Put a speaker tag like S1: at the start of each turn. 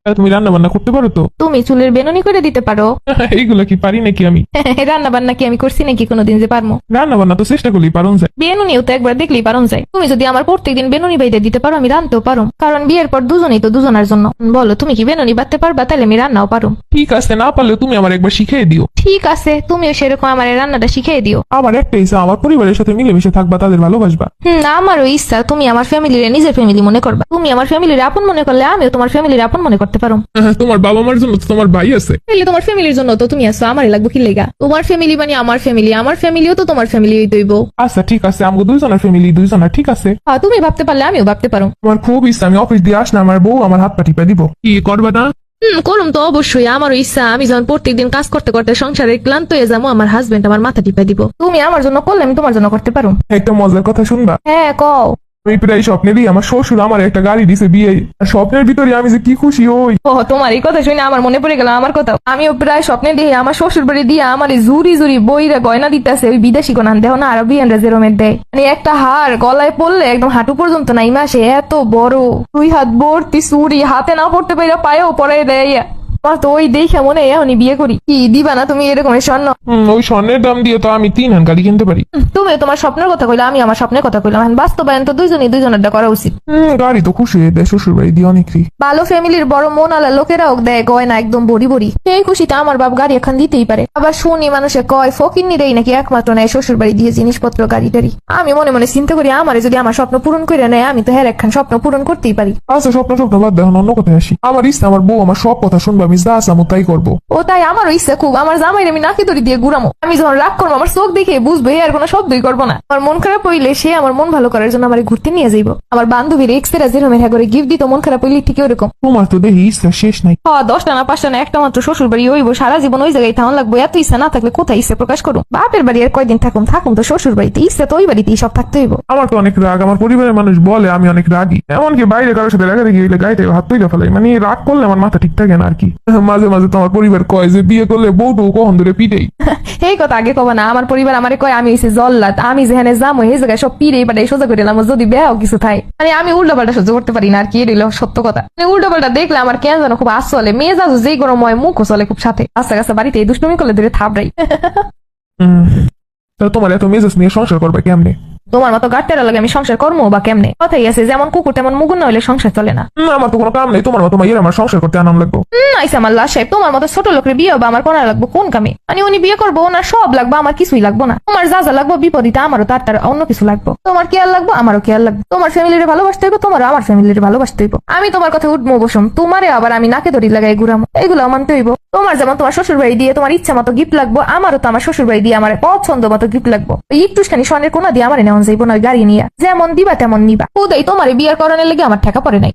S1: তুমি রান্না বান্না করতে পারো তো?
S2: তুমি চুলের বেনুনি করে দিতে পারো?
S1: এইগুলা কি পারি নাকি আমি?
S2: রান্না বান্না কি আমি করছি নাকি কোনোদিন যে পারবো?
S1: রান্না বান্না তো চেষ্টা করলেই পারন যায়।
S2: বেনুনিও তো একবার দেখলেই পারন যায়। তুমি যদি আমার প্রত্যেকদিন বেনুনি বাইতে দিতে পারো আমি রান্নাও পারো, কারণ বিয়ের পর দুজনেই তো দুজনের জন্য। বলো তুমি কি বেনুনি বাঁধতে পারবা? তাহলে আমি রান্নাও পারো।
S1: ঠিক আছে, না পারলে তুমি আমার একবার শিখিয়ে দিও।
S2: ঠিক আছে, তুমিও সেরকম আমার এই রান্নাটা শিখিয়ে দিও।
S1: আমার একটা ইচ্ছা, আমার পরিবারের সাথে মিলেমিশে থাকবা, তাদের ভালোবাসবা।
S2: আমারও ইচ্ছা তুমি আমার ফ্যামিলির নিজের ফ্যামিলি মনে করবা। তুমি আমার ফ্যামিলির আপন মনে করলে আমিও তোমার ফ্যামিলির আপন মনে করতে পারো।
S1: তোমার বাবা মার জন্য তো তোমার ভাই আছে।
S2: তাহলে তোমার ফ্যামিলির জন্য তো তুমি আসো, আমারই লাগবে কি লেগা? তোমার ফ্যামিলি মানে আমার ফ্যামিলি, আমার ফ্যামিলিও তো তোমার ফ্যামিলি দইব।
S1: আচ্ছা ঠিক আছে, আমাকে দুইজনের ফ্যামিলি দুইজনের, ঠিক আছে।
S2: হ্যাঁ, তুমি ভাবতে পারলে আমিও ভাবতে পারো।
S1: আমার খুব ইচ্ছা, আমি অফিস দিয়ে আসলে আমার বউ আমার হাত পা টিপে দিব। কি করবা না?
S2: করুম তো অবশ্যই, আমারও ইচ্ছা। আমি যখন প্রত্যেকদিন কাজ করতে করতে সংসারে ক্লান্ত হয়ে যাবো, আমার হাজবেন্ড আমার মাথা টিপে দিব। তুমি আমার জন্য করলে আমি তোমার জন্য করতে পারো।
S1: একটা মজার কথা শুনবা?
S2: হ্যাঁ, কও।
S1: আমি প্রায় স্বপ্নেরই আমার শ্বশুর আমার একটা গাড়ি দিছে বিয়ে, আর স্বপ্নের ভিতরে আমি যে কি খুশি হই।
S2: ও, তোমার এই কথা শুনে আমার মনে পড়ে গেল আমার কথা। আমিও প্রায় স্বপ্নে দিয়ে আমার শ্বশুর বাড়ি দিয়ে আমার জুরি জুরি বইরা গয়না দিতেছে, ওই বিদেশি কোন দেহ না আরবিয়ানরা যেরমের দেয়। মানে একটা হার গলায় পড়লে একদম হাঁটু পর্যন্ত নাই মাসে, এত বড় 2 হাত ভর্তি চুরি, হাতে না পড়তে পারে পায়েও পরে দেয়। আমার তো ওই দেখে মনে হয় এখনই বিয়ে করি। কি দিবা না তুমি এরকম স্বর্ণ?
S1: ওই স্বর্ণের দাম দিয়ে তো আমি 3 হান গাড়ি কিনতে পারি।
S2: তুমি তোমার স্বপ্নের কথা কইলা, আমি আমার স্বপ্নের কথা কইলাম। এখন বাস্তবায়ন তো দুইজনই দুইজনেরটা করা উচিত।
S1: গাড়ি তো খুশি হয়ে দেয় শ্বশুর বাড়ি দিয়ে অনেকই।
S2: ভালো ফ্যামিলির বড় মন আলা লোকেরাও দেয় গয়না একদম বড়ি বড়ি। সেই খুশিতে আমার বাপ গাড়ি এখন দিতেই পারে। আবার শুনি মানুষে কয় ফকিন্নিরাই নাকি একমাত্র নেয় শ্বশুর বাড়ি দিয়ে জিনিসপত্র গাড়ি টাড়ি। আমি মনে মনে চিন্তা করি, আমারে যদি আমার স্বপ্ন পূরণ করে নেয়, আমি তো হ্যাঁ একখান স্বপ্ন পূরণ করতেই পারি।
S1: আচ্ছা স্বপ্ন স্বপ্ন বাদ দেখুন, অন্য কথায় আসি। আমার ইচ্ছা আমার বউ আমার সব কথা শুনবো, আমি যা চামো তাই করবো।
S2: ও তাই, আমারও ইচ্ছা খুব আমার জামাইরে আমি নাকি দড়ি দিয়ে ঘুরামো। আমি যখন রাগ করবো আমার চোখ দেখে বুঝবো আর কোনো শব্দই করবো না। আমার মন খারাপ হইলে সে আমার মন ভালো করার জন্য আমার ঘুরতে নিয়ে যাইব। আমার বান্ধবীর এক্সেরা যেরকম হ্যাঁ করে গিফট দিত, মন খারাপ হইলে ঠিক ওরকম।
S1: তোমার তো দেখি ইচ্ছা শেষ নাই।
S2: 10টা না 5টা না একটা মাত্র শ্বশুর বাড়ি হইব, সারা জীবন ওই জায়গায় থাকুন লাগবো। এত ইচ্ছা না থাকলে কোথায় ইচ্ছা প্রকাশ করুন? বাপের বাড়ি আর কয়দিন থাকুন তো শ্বশুর বাড়িতে, ইচ্ছা তো ওই বাড়িতেই সব থাকতে হইব।
S1: আমার তো অনেক রাগ, আমার পরিবারের মানুষ বলে আমি অনেক রাগী, এমনকি বাইরে কারোর সাথে রাগারাগি হইলে গাড়িতে হাত তুলে ফেলাই। মানে রাগ করলে আমার মাথা ঠিক থাকে না আর কি। মাঝে মাঝে তো আমার পরিবার কয় যে বিয়ে করলে বউটু কখন ধরে পিটেই।
S2: এই কথা আগে কব না। আমার পরিবার আমারে কয় আমি হইছি জল্লাদ, আমি যেখানে যাবো এই জায়গায় সব পিড়ে পাড়ে সোজা করে এলাম, যদি বেয়াও কিছু থাই। মানে আমি উল্টো পাল্টা সহ্য করতে পারি না আর কি, এর হইলো সত্য কথা। মানে উল্টো পাল্টা দেখলে আমার কেন যেন খুব আস চলে, মেয়ে যাও যেই গরম হয় মুখও চলে খুব সাথে। আস্তে আস্তে বাড়িতে এই দুষ্টুমি করলে ধরে থাপড়াই।
S1: তাহলে তোমার এত মেজাজ নিয়ে সংসার করবে কেমনে?
S2: তোমার মতো গাট্টারা লাগে আমি সংসার কর্ম বা কেমনে? কথাই আছে, যেমন কুকুর তেমন মুগুর না হইলে সংসার চলে না।
S1: আমার তো কোনো কাম নেই, তোমার মতো মাইয়ের আমার সংসার করতে আনাম লাগবো।
S2: আইসা আমার লাশ সাহেব, তোমার মতো ছোট লোকের বিয়ে বা আমার করা লাগবো কোন কামে? মানে উনি বিয়ে করবো না সব লাগবো, আমার কিছুই লাগবো না। তোমার যা যা লাগবো বিপরীতে আমারও তার অন্য কিছু লাগবো। তোমার কেয়ার লাগবো, আমারও কেয়ার লাগবে। তোমার ফ্যামিলির ভালোবাসতে হইব, তোমার আমার ফ্যামিলির ভালোবাসতে হইব। আমি তোমার কথা উঠবো বসুম, তোমারে আবার আমি নাকে দড়ি লাগাই ঘুরামো, এগুলো মানতে হইব। তোমার যেমন তোমার শ্বশুর বাড়ি দিয়ে তোমার ইচ্ছা মতো গিফট লাগবো, আমারও তো আমার শ্বশুর বাড়ি দিয়ে আমার পছন্দ মতো গিফট লাগবো। একটুখানি স্বর্ণের কোনা দিয়ে আমার নেওয়া যাইব না, ওই গাড়ি নিয়ে যেমন দিবা তেমন নিবা। ওদাই তোমার বিয়ার করানোর লেগে আমার ঠেকা পড়ে নাই।